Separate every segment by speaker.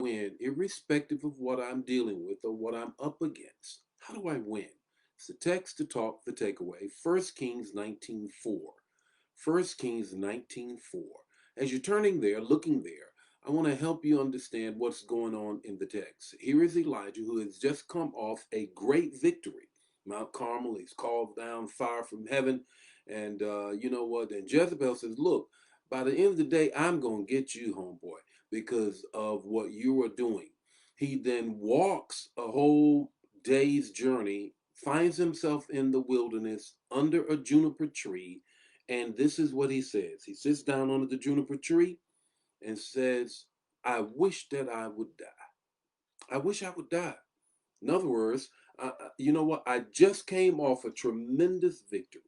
Speaker 1: Win, irrespective of what I'm dealing with or what I'm up against. How do I win? It's the text to talk, the takeaway. 1 Kings 19:4. 1 Kings 19:4. As you're turning there, looking there, I want to help you understand what's going on in the text. Here is Elijah who has just come off a great victory. Mount Carmel, he's called down fire from heaven. And you know what? And Jezebel says, look, by the end of the day, I'm going to get you, homeboy, because of what you are doing. He then walks a whole day's journey, finds himself in the wilderness under a juniper tree, and this is what he says. He sits down under the juniper tree and says, I wish that I would die. I wish I would die. In other words, you know what? I just came off a tremendous victory.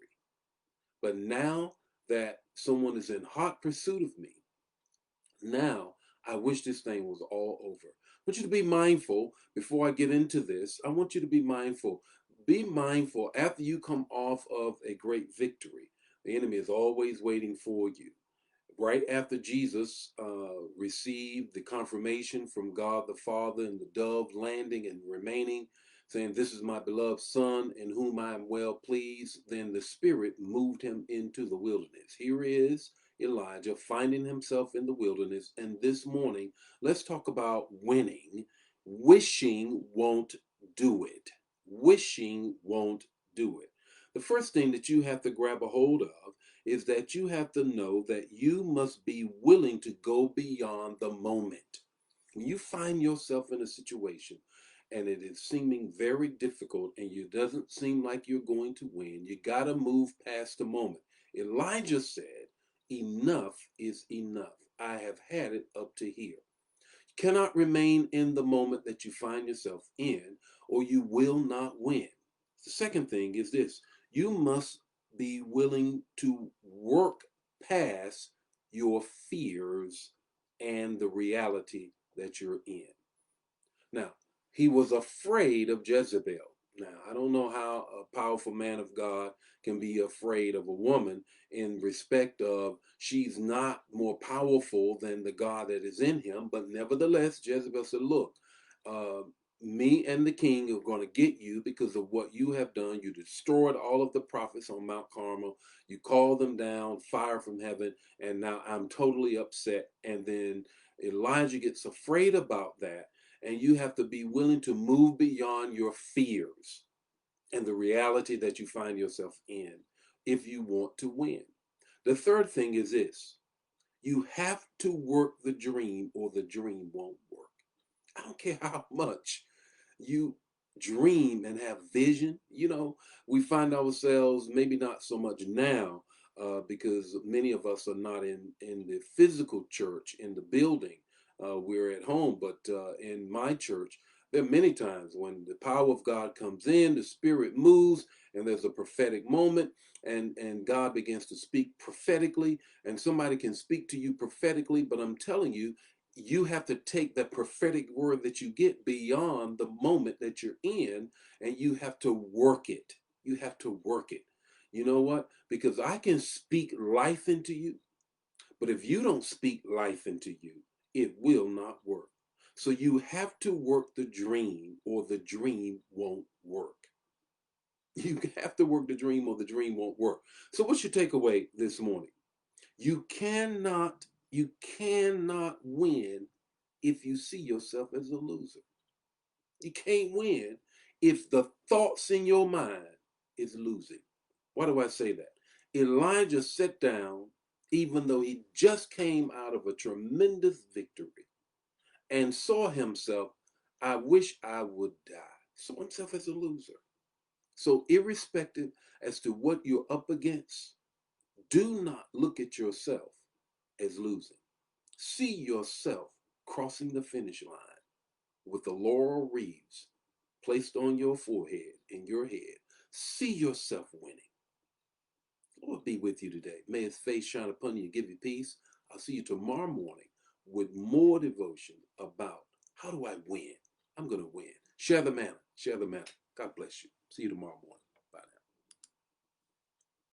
Speaker 1: But now that someone is in hot pursuit of me, now, I wish this thing was all over. I want you to be mindful before I get into this. I want you to be mindful. Be mindful after you come off of a great victory. The enemy is always waiting for you. Right after Jesus received the confirmation from God the Father and the dove landing and remaining, saying, This is my beloved Son in whom I am well pleased, then the Spirit moved him into the wilderness. Here is Elijah finding himself in the wilderness. And this morning, let's talk about winning. Wishing won't do it. Wishing won't do it. The first thing that you have to grab a hold of is that you have to know that you must be willing to go beyond the moment. When you find yourself in a situation and it is seeming very difficult and it doesn't seem like you're going to win, you got to move past the moment. Elijah said, enough is enough. I have had it up to here. You cannot remain in the moment that you find yourself in, or you will not win. The second thing is this: you must be willing to work past your fears and the reality that you're in. Now, he was afraid of Jezebel. Now, I don't know how a powerful man of God can be afraid of a woman in respect of she's not more powerful than the God that is in him. But nevertheless, Jezebel said, Look, uh, me and the king are going to get you because of what you have done. You destroyed all of the prophets on Mount Carmel. You called them down, fire from heaven, and now I'm totally upset. And then Elijah gets afraid about that, and you have to be willing to move beyond your fears and the reality that you find yourself in if you want to win. The third thing is this: you have to work the dream or the dream won't work. I don't care how much you dream and have vision. We find ourselves maybe not so much now, because many of us are not in the physical church, in the building. We're at home, but in my church, there are many times when the power of God comes in, the Spirit moves, and there's a prophetic moment, and God begins to speak prophetically, and somebody can speak to you prophetically, but I'm telling you, you have to take that prophetic word that you get beyond the moment that you're in, and you have to work it. You have to work it. You know what? Because I can speak life into you, but if you don't speak life into you, it will not work. So you have to work the dream, or the dream won't work. You have to work the dream, or the dream won't work. So what's your takeaway this morning? You cannot, you cannot win if you see yourself as a loser. You can't win if the thoughts in your mind is losing. Why do I say that? Elijah sat down, even though he just came out of a tremendous victory, and saw himself, I wish I would die. Saw himself as a loser. So, irrespective as to what you're up against, do not look at yourself as losing. See yourself crossing the finish line with the laurel wreaths placed on your forehead, in your head. See yourself winning. Lord be with you today. May his face shine upon you and give you peace. I'll see you tomorrow morning with more devotion about how do I win? I'm going to win. Share the manna. Share the manna. God bless you. See you tomorrow morning.